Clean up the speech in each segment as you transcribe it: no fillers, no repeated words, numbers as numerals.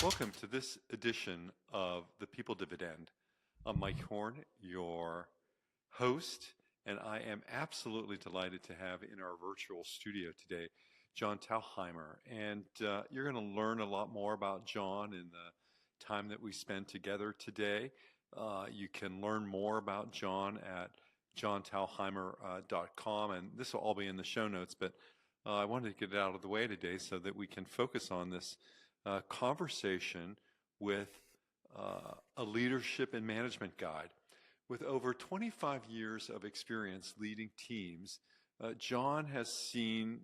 Welcome to this edition of the People Dividend. I'm Mike Horne, your host, and I am absolutely delighted to have in our virtual studio today John Talheimer. And you're going to learn a lot more about John in the time that we spend together today. You can learn more about John at johntalheimer.com, and this will all be in the show notes, but I wanted to get it out of the way today so that we can focus on this conversation with a leadership and management guide. With over 25 years of experience leading teams, John has seen,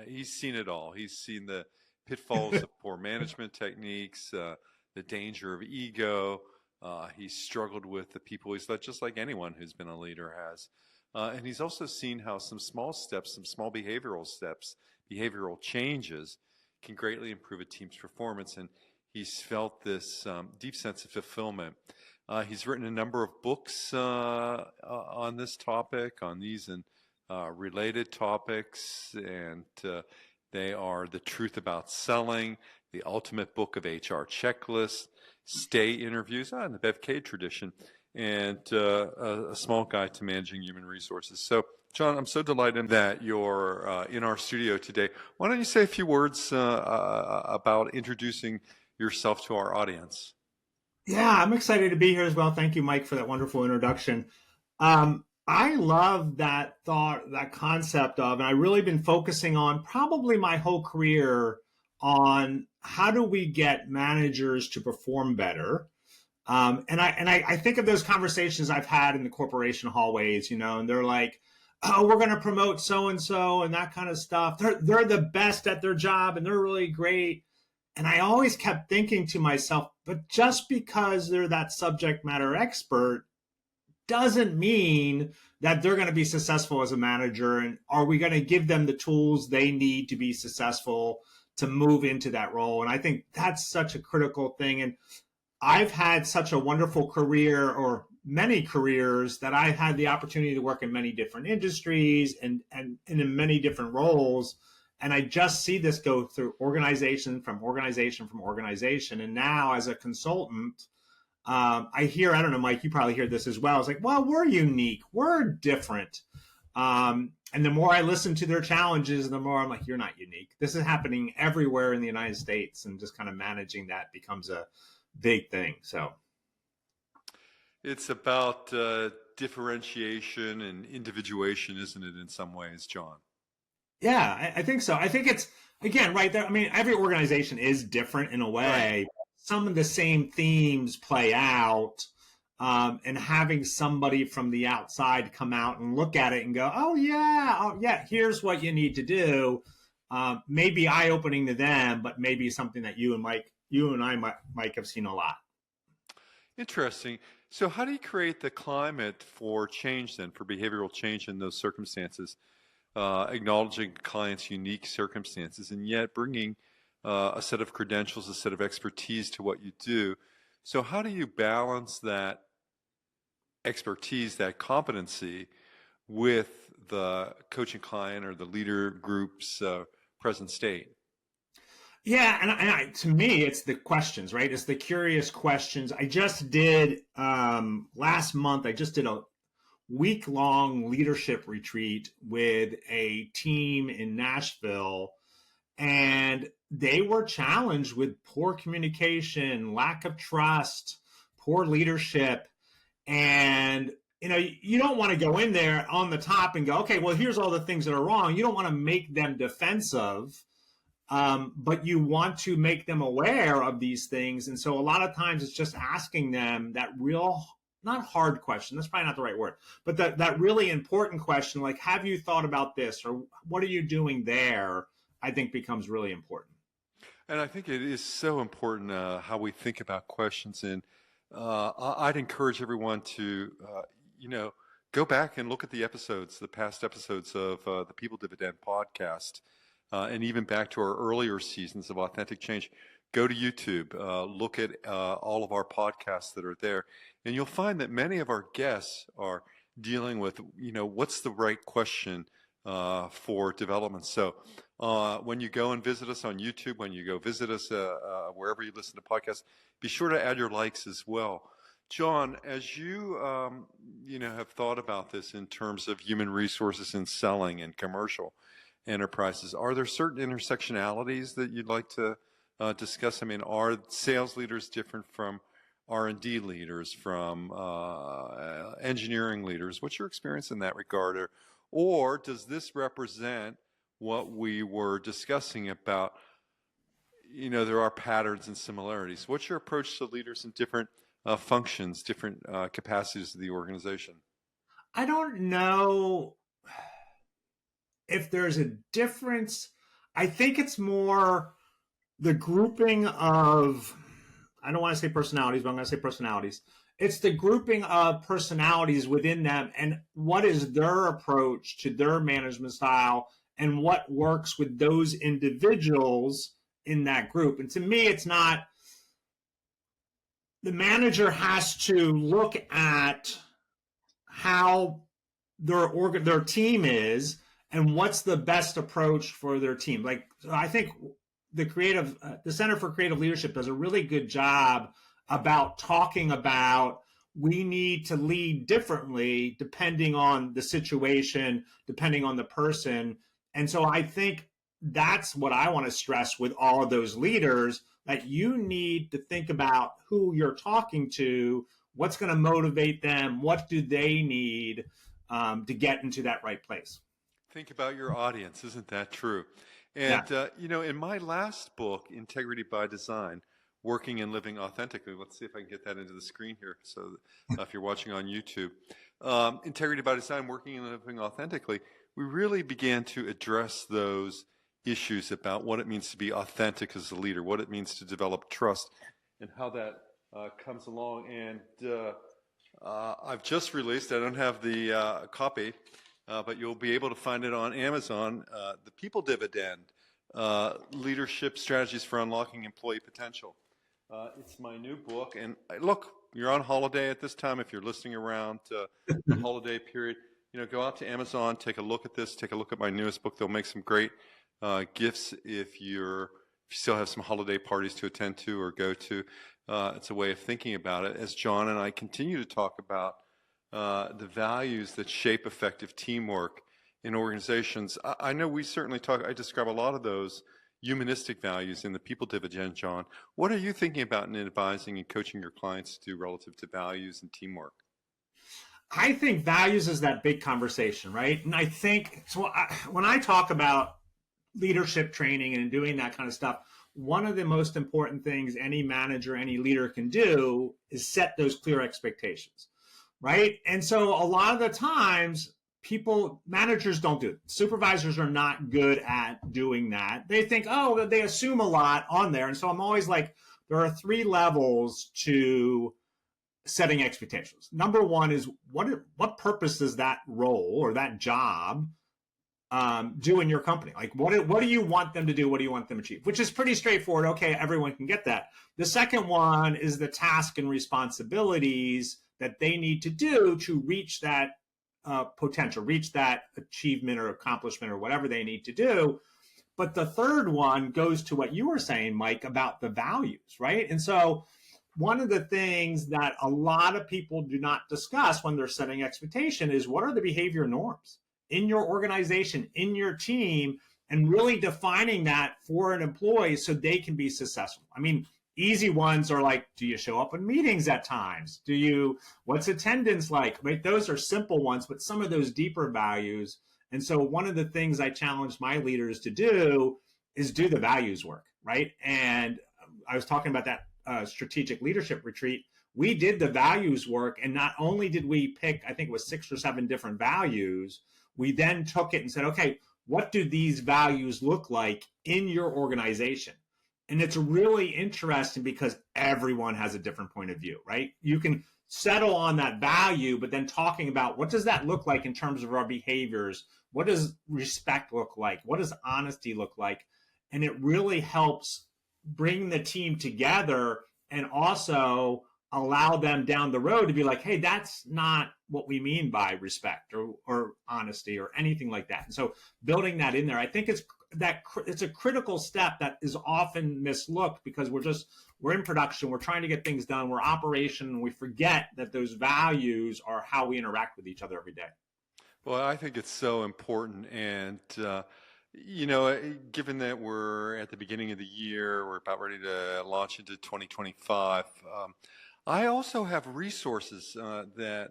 he's seen it all. He's seen the pitfalls of poor management techniques, the danger of ego. He's struggled with the people he's led, just like anyone who's been a leader has. And he's also seen how some small steps, some small behavioral steps, behavioral changes can greatly improve a team's performance. And he's felt this deep sense of fulfillment. He's written a number of books on this topic, on these and related topics, and they are The Truth About Selling, The Ultimate Book of HR Checklists, Stay Interviews, in the Bev K tradition, and a small guide to managing human resources. So, John, I'm so delighted that you're in our studio today. Why don't you say a few words about introducing yourself to our audience? Yeah, I'm excited to be here as well. Thank you, Mike, for that wonderful introduction. I love that thought, that concept of, and I've really been focusing on probably my whole career on how do we get managers to perform better. And I think of those conversations I've had in the corporation hallways, and they're like, oh, we're going to promote so-and-so and that kind of stuff. They're the best at their job and they're really great. And I always kept thinking to myself, but just because they're that subject matter expert doesn't mean that they're going to be successful as a manager. And are we going to give them the tools they need to be successful to move into that role? And I think that's such a critical thing. And I've had such a wonderful career, or many careers, that I've had the opportunity to work in many different industries and in many different roles. And I just see this go through organization from organization from organization. And now as a consultant, I hear, I don't know, Mike, you probably hear this as well. It's like, well, we're unique. We're different. And the more I listen to their challenges, the more I'm like, you're not unique. This is happening everywhere in the United States. And just kind of managing that becomes a big thing. So it's about differentiation and individuation, isn't it, in some ways, John? Yeah, I think so. I think it's, again, right there. I mean, every organization is different in a way. Right. Some of the same themes play out, and having somebody from the outside come out and look at it and go, oh yeah, here's what you need to do. Maybe eye-opening to them, but maybe something that you and I, Mike, have seen a lot. Interesting. So how do you create the climate for change then, for behavioral change in those circumstances, acknowledging clients' unique circumstances and yet bringing a set of credentials, a set of expertise to what you do? So how do you balance that expertise, that competency with the coaching client or the leader group's present state? Yeah, and to me, it's the questions, right? It's the curious questions. I just did, last month, I just did a week-long leadership retreat with a team in Nashville, and they were challenged with poor communication, lack of trust, poor leadership. And you don't want to go in there on the top and go, okay, well, here's all the things that are wrong. You don't want to make them defensive. But you want to make them aware of these things. And so a lot of times it's just asking them that real, not hard question, that's probably not the right word, but that really important question, like, have you thought about this, or what are you doing there, I think becomes really important. And I think it is so important how we think about questions. And I'd encourage everyone to, go back and look at the past episodes of the People Dividend podcast. And even back to our earlier seasons of Authentic Change. Go to YouTube, look at all of our podcasts that are there, and you'll find that many of our guests are dealing with, what's the right question for development. So when you go and visit us on YouTube, when you go visit us wherever you listen to podcasts, be sure to add your likes as well. John, as you have thought about this in terms of human resources in selling and commercial enterprises, are there certain intersectionalities that you'd like to discuss? I mean, are sales leaders different from R&D leaders, from engineering leaders? What's your experience in that regard? Or does this represent what we were discussing about, there are patterns and similarities? What's your approach to leaders in different functions, different capacities of the organization? I don't know if there's a difference. I think it's more the grouping of, I don't want to say personalities, but I'm going to say personalities. It's the grouping of personalities within them and what is their approach to their management style and what works with those individuals in that group. And to me, it's not, the manager has to look at how their team is and what's the best approach for their team. Like, I think the Center for Creative Leadership does a really good job about talking about we need to lead differently depending on the situation, depending on the person. And so I think that's what I want to stress with all of those leaders, that you need to think about who you're talking to, what's going to motivate them, what do they need to get into that right place. Think about your audience. Isn't that true? And, in my last book, Integrity by Design, Working and Living Authentically, let's see if I can get that into the screen here. So if you're watching on YouTube, Integrity by Design, Working and Living Authentically, we really began to address those issues about what it means to be authentic as a leader, what it means to develop trust, and how that comes along. And I've just released, I don't have the copy, but you'll be able to find it on Amazon, the People Dividend, Leadership Strategies for Unlocking Employee Potential. It's my new book. And look, you're on holiday at this time. If you're listening around the holiday period, go out to Amazon, take a look at this, take a look at my newest book. They'll make some great gifts if you still have some holiday parties to attend to or go to. It's a way of thinking about it. As John and I continue to talk about the values that shape effective teamwork in organizations, I know we certainly I describe a lot of those humanistic values in the People Dividend, John. What are you thinking about in advising and coaching your clients to do relative to values and teamwork? I think values is that big conversation, right? And I think, when I talk about leadership training and doing that kind of stuff, one of the most important things any manager, any leader can do is set those clear expectations, right? And so a lot of the times, managers don't do it. Supervisors are not good at doing that. They think, they assume a lot on there. And so I'm always like, there are 3 levels to setting expectations. Number one is what purpose does that role or that job do in your company? Like, what do you want them to do? What do you want them to achieve? Which is pretty straightforward. Okay, everyone can get that. The second one is the task and responsibilities that they need to do to reach that potential, reach that achievement or accomplishment or whatever they need to do. But the third one goes to what you were saying, Mike, about the values, right? And so one of the things that a lot of people do not discuss when they're setting expectation is what are the behavior norms in your organization, in your team, and really defining that for an employee so they can be successful. I mean, easy ones are like, do you show up in meetings at times? What's attendance like? Right? Those are simple ones, but some of those deeper values. And so one of the things I challenge my leaders to do is do the values work, right? And I was talking about that strategic leadership retreat. We did the values work, and not only did we pick, I think it was 6 or 7 different values, we then took it and said, okay, what do these values look like in your organization? And it's really interesting because everyone has a different point of view, right? You can settle on that value, but then talking about what does that look like in terms of our behaviors? What does respect look like? What does honesty look like? And it really helps bring the team together and also allow them down the road to be like, hey, that's not what we mean by respect or honesty or anything like that. And so building that in there, I think it's a critical step that is often mislooked because we're in production, we're trying to get things done, we're operation, and we forget that those values are how we interact with each other every day. Well, I think it's so important. And, given that we're at the beginning of the year, we're about ready to launch into 2025, I also have resources that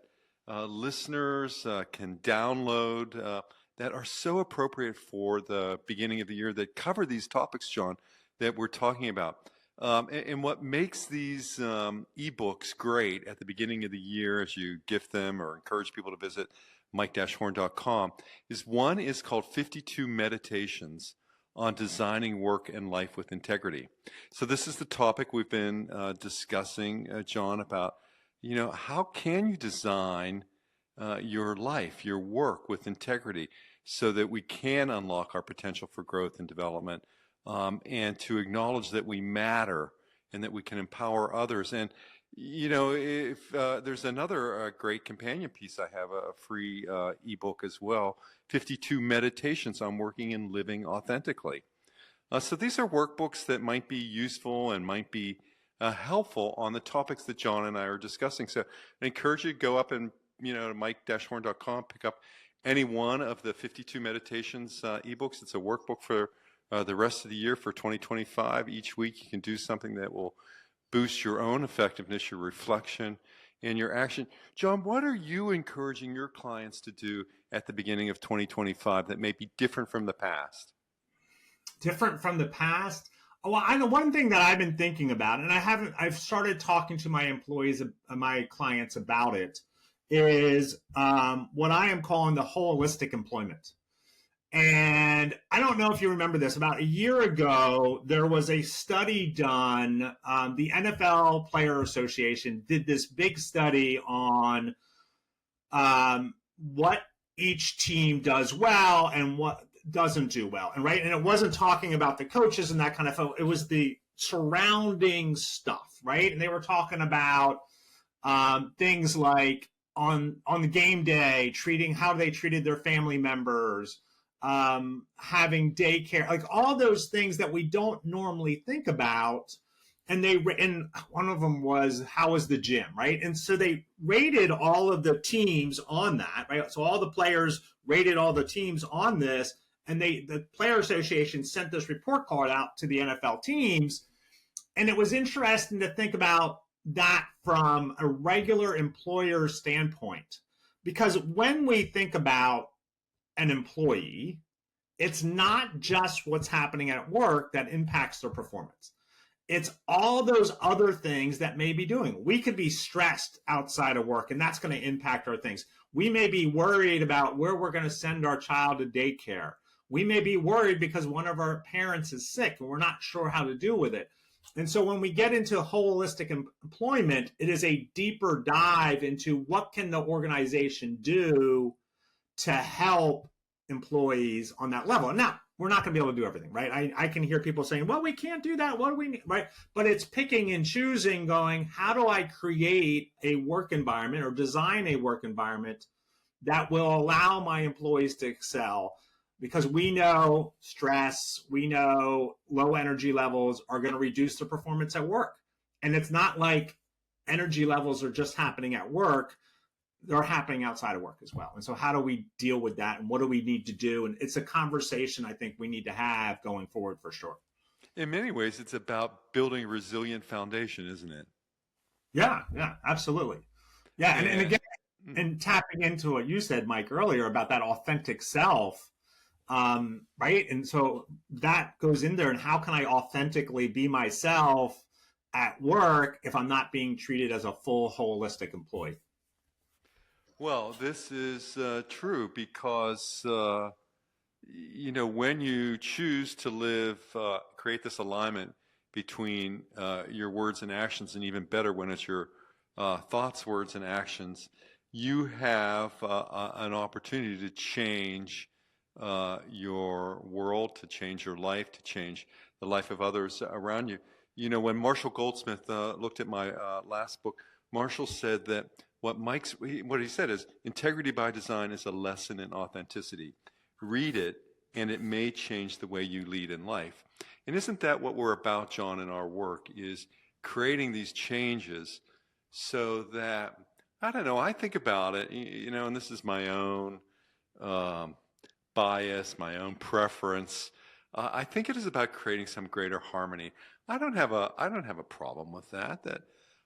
listeners can download that are so appropriate for the beginning of the year that cover these topics, John, that we're talking about. And what makes these ebooks great at the beginning of the year as you gift them or encourage people to visit mike-horne.com is one is called 52 Meditations on Designing Work and Life with Integrity. So this is the topic we've been discussing, John, about, how can you design your life, your work with integrity so that we can unlock our potential for growth and development, and to acknowledge that we matter and that we can empower others. And, if there's another great companion piece, I have a free ebook as well, 52 Meditations on Working and Living Authentically. So these are workbooks that might be useful and might be helpful on the topics that John and I are discussing. So I encourage you to go up and, to mike-horne.com, pick up any one of the 52 Meditations ebooks. It's a workbook for the rest of the year for 2025. Each week you can do something that will boost your own effectiveness, your reflection, and your action. John, what are you encouraging your clients to do at the beginning of 2025 that may be different from the past? Different from the past? Well, I know one thing that I've been thinking about, and I've started talking to my employees, my clients about it, is what I am calling the holistic employment. And I don't know if you remember this. About a year ago, there was a study done. The NFL Player Association did this big study on what each team does well and what doesn't do well. And it wasn't talking about the coaches and that kind of thing. It was the surrounding stuff, right? And they were talking about things like on the game day, how they treated their family members, having daycare, like all those things that we don't normally think about. And one of them was, how was the gym, right? And so they rated all of the teams on that, right? So all the players rated all the teams on this, and the Player Association sent this report card out to the NFL teams. And it was interesting to think about that from a regular employer standpoint, because when we think about an employee, it's not just what's happening at work that impacts their performance. It's all those other things that may be doing. We could be stressed outside of work, and that's going to impact our things. We may be worried about where we're going to send our child to daycare. We may be worried because one of our parents is sick and we're not sure how to deal with it. And so when we get into holistic employment, it is a deeper dive into what can the organization do to help employees on that level. Now, we're not going to be able to do everything, right? I can hear people saying, well, we can't do that. What do we need, right? But it's picking and choosing, going, how do I create a work environment or design a work environment that will allow my employees to excel? Because we know stress, we know low energy levels are going to reduce the performance at work. And it's not like energy levels are just happening at work. They're happening outside of work as well. And so how do we deal with that? And what do we need to do? And it's a conversation I think we need to have going forward for sure. In many ways, it's about building a resilient foundation, isn't it? Yeah, absolutely. Yeah, and again, and tapping into what you said, Mike, earlier about that authentic self, right? And so that goes in there. And how can I authentically be myself at work if I'm not being treated as a full holistic employee? Well, this is true because, when you choose to live, create this alignment between your words and actions, and even better when it's your thoughts, words, and actions, you have an opportunity to change your world, to change your life, to change the life of others around you. when Marshall Goldsmith looked at my last book, Marshall said that what he said is integrity by design is a lesson in authenticity. Read it, and it may change the way you lead in life. And isn't that what we're about, John, in our work, is creating these changes so that, I don't know, I think about it, and this is my own bias, my own preference. I think it is about creating some greater harmony. I don't have a problem with that. That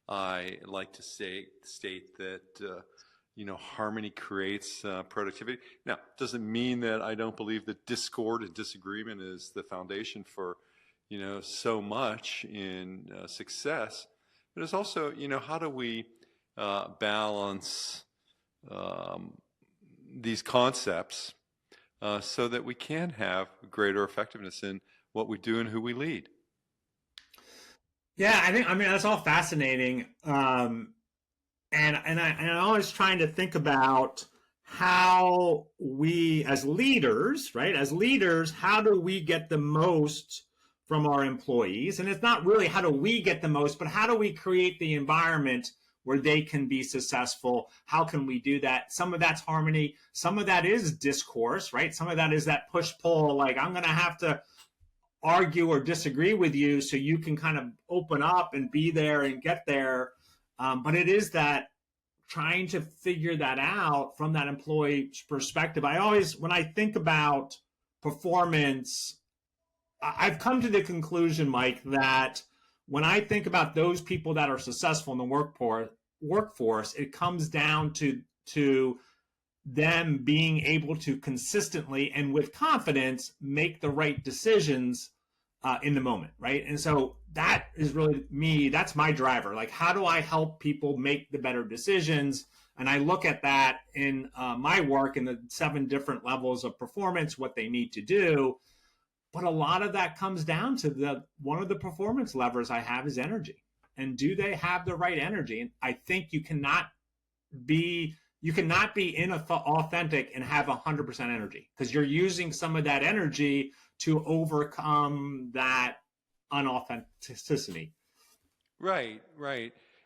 I like to state that harmony creates productivity. Now, doesn't mean that I don't believe that discord and disagreement is the foundation for so much in success. But it's also how do we balance these concepts so that we can have greater effectiveness in what we do and who we lead. Yeah, I mean, that's all fascinating. And I'm always trying to think about how we as leaders, right? As leaders, how do we get the most from our employees? And it's not really how do we get the most, but how do we create the environment where they can be successful? How can we do that? Some of that's harmony. Some of that is discourse, right? Some of that is that push-pull, like I'm going to have to argue or disagree with you so you can kind of open up and be there and get there. But it is that trying to figure that out from that employee's perspective. When I think about performance, I've come to the conclusion, Mike, that when I think about those people that are successful in the workforce, it comes down to them being able to consistently and with confidence make the right decisions in the moment, right? And so that is really me. That's my driver. Like, how do I help people make the better decisions? And I look at that in my work in the 7 different levels of performance, what they need to do. But a lot of that comes down to one of the performance levers I have is energy. And do they have the right energy? And I think you cannot be inauthentic and have 100% energy, because you're using some of that energy to overcome that unauthenticity. Right.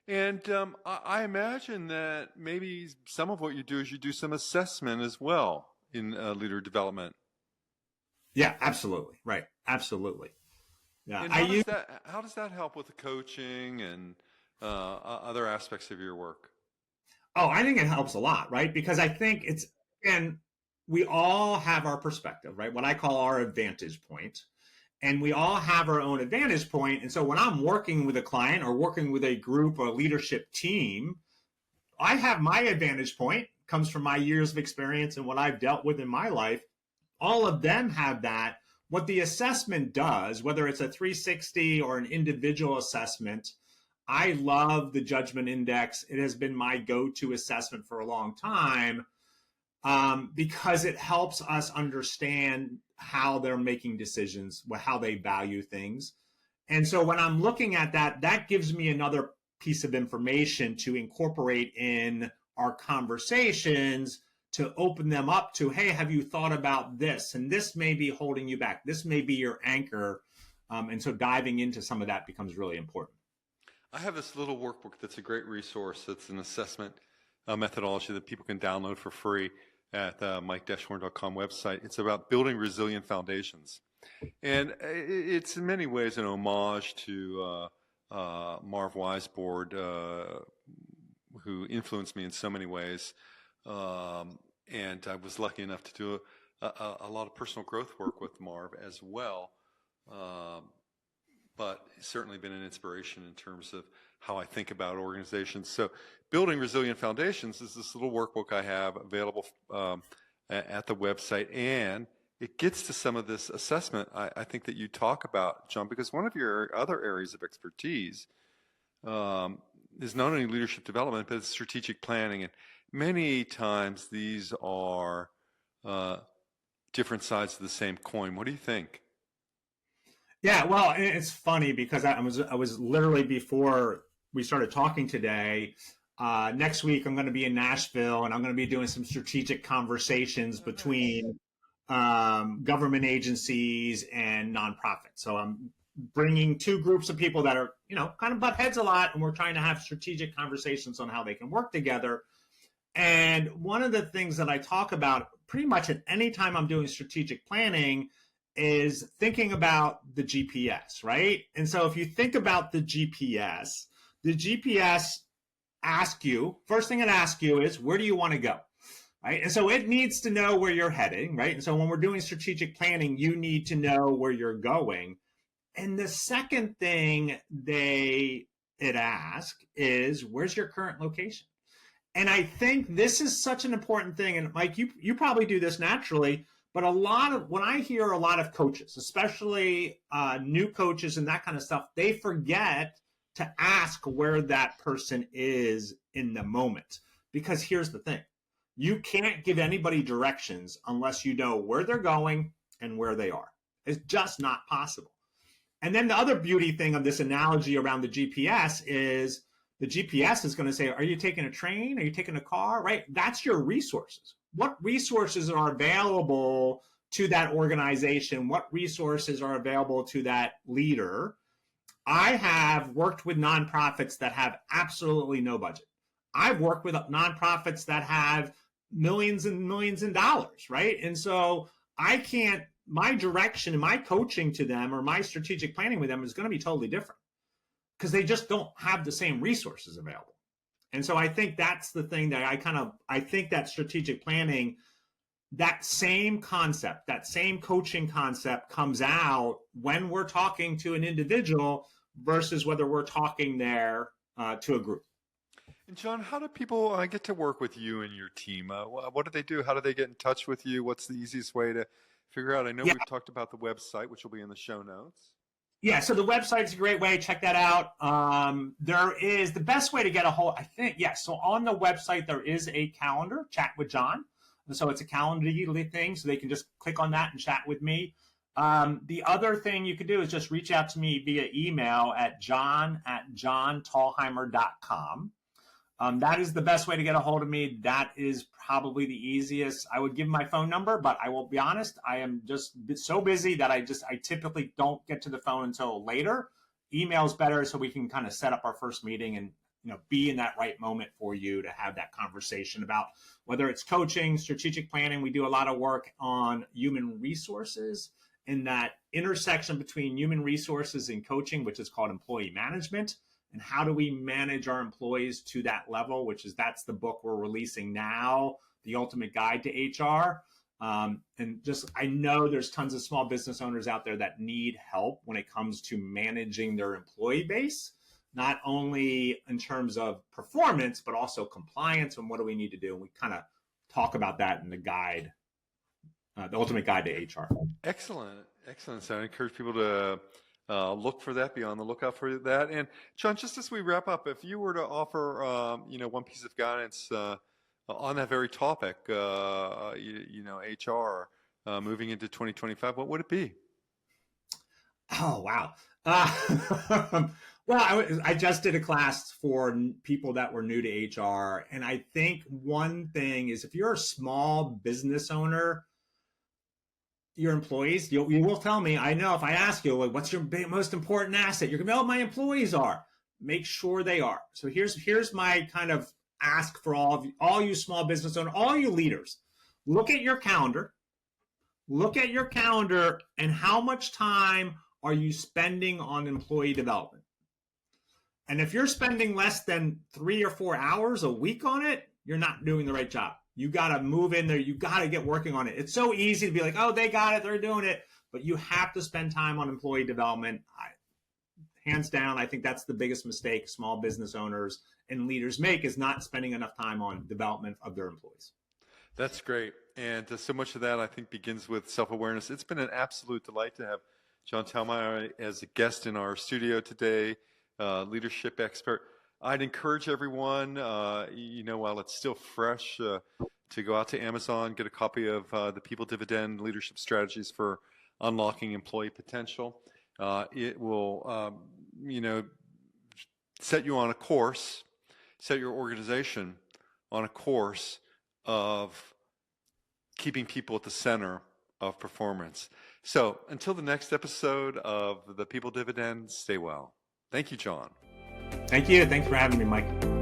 And I imagine that maybe some of what you do is you do some assessment as well in leader development. Yeah, absolutely. Right. Absolutely. Yeah. And how does that help with the coaching and other aspects of your work? Oh, I think it helps a lot, right? Because I think we all have our perspective, right? What I call our advantage point. And we all have our own advantage point. And so when I'm working with a client or working with a group or a leadership team, I have my advantage point, comes from my years of experience and what I've dealt with in my life. All of them have that. What the assessment does, whether it's a 360 or an individual assessment, I love the judgment index. It has been my go-to assessment for a long time because it helps us understand how they're making decisions, how they value things. And so when I'm looking at that, that gives me another piece of information to incorporate in our conversations to open them up to, hey, have you thought about this? And this may be holding you back. This may be your anchor. And so diving into some of that becomes really important. I have this little workbook that's a great resource. It's an assessment methodology that people can download for free at the mike-horne.com website. It's about building resilient foundations. And it's in many ways an homage to Marv Weisbord, who influenced me in so many ways. And I was lucky enough to do a lot of personal growth work with Marv as well. But it's certainly been an inspiration in terms of how I think about organizations. So building resilient foundations is this little workbook I have available at the website, and it gets to some of this assessment I think that you talk about, John, because one of your other areas of expertise is not only leadership development, but it's strategic planning. And many times these are different sides of the same coin. What do you think? Yeah, well, it's funny because I was literally, before we started talking today, next week I'm going to be in Nashville and I'm going to be doing some strategic conversations between government agencies and nonprofits. So I'm bringing two groups of people that are, kind of butt heads a lot, and we're trying to have strategic conversations on how they can work together. And one of the things that I talk about pretty much at any time I'm doing strategic planning is thinking about the GPS, right? And so if you think about the GPS asks you, first thing it asks you is, where do you want to go? Right. And so it needs to know where you're heading, right? And so when we're doing strategic planning, you need to know where you're going. And the second thing it asks is, where's your current location? And I think this is such an important thing. And Mike, you probably do this naturally, but when I hear a lot of coaches, especially new coaches and that kind of stuff, they forget to ask where that person is in the moment. Because here's the thing. You can't give anybody directions unless you know where they're going and where they are. It's just not possible. And then the other beauty thing of this analogy around the GPS is the GPS is going to say, are you taking a train? Are you taking a car? Right? That's your resources. What resources are available to that organization? What resources are available to that leader? I have worked with nonprofits that have absolutely no budget. I've worked with nonprofits that have millions and millions of dollars, right? And so my direction and my coaching to them or my strategic planning with them is going to be totally different because they just don't have the same resources available. And so I think that's the thing that I think that strategic planning, that same concept, that same coaching concept comes out when we're talking to an individual versus whether we're talking there to a group. And John, how do people get to work with you and your team? What do they do? How do they get in touch with you? What's the easiest way to figure out? I know we've talked about the website, which will be in the show notes. Yeah, so the website's a great way. Check that out. There is the best way to get a hold, I think, yes. So on the website, there is a calendar, Chat with John. And so it's a calendar thing, so they can just click on that and chat with me. The other thing you could do is just reach out to me via email at john@johntalheimer.com. That is the best way to get a hold of me. That is probably the easiest. I would give my phone number, but I will be honest, I am just so busy that I typically don't get to the phone until later. Email's better so we can kind of set up our first meeting and be in that right moment for you to have that conversation about whether it's coaching, strategic planning. We do a lot of work on human resources in that intersection between human resources and coaching, which is called employee management. And how do we manage our employees to that level, that's the book we're releasing now, The Ultimate Guide to HR. And I know there's tons of small business owners out there that need help when it comes to managing their employee base, not only in terms of performance, but also compliance and what do we need to do. And we kind of talk about that in the guide, The Ultimate Guide to HR. Excellent. So I encourage people to look for that, be on the lookout for that. And John, just as we wrap up, if you were to offer, one piece of guidance on that very topic, HR, moving into 2025, what would it be? Oh, wow. Well, I just did a class for people that were new to HR. And I think one thing is if you're a small business owner, your employees, you will tell me, I know if I ask you, what's your most important asset? You're going to be, my employees are. Make sure they are. So here's my kind of ask for all you small business owners, all you leaders. Look at your calendar. And how much time are you spending on employee development? And if you're spending less than 3 or 4 hours a week on it, you're not doing the right job. You got to move in there. You got to get working on it. It's so easy to be like, oh, they got it, they're doing it. But you have to spend time on employee development. Hands down, I think that's the biggest mistake small business owners and leaders make, is not spending enough time on development of their employees. That's great. And so much of that, I think, begins with self-awareness. It's been an absolute delight to have John Talheimer as a guest in our studio today, leadership expert. I'd encourage everyone, while it's still fresh, to go out to Amazon, get a copy of the People Dividend Leadership Strategies for Unlocking Employee Potential. It will, set you on a course, set your organization on a course of keeping people at the center of performance. So until the next episode of the People Dividend, stay well. Thank you, John. Thank you. Thanks for having me, Mike.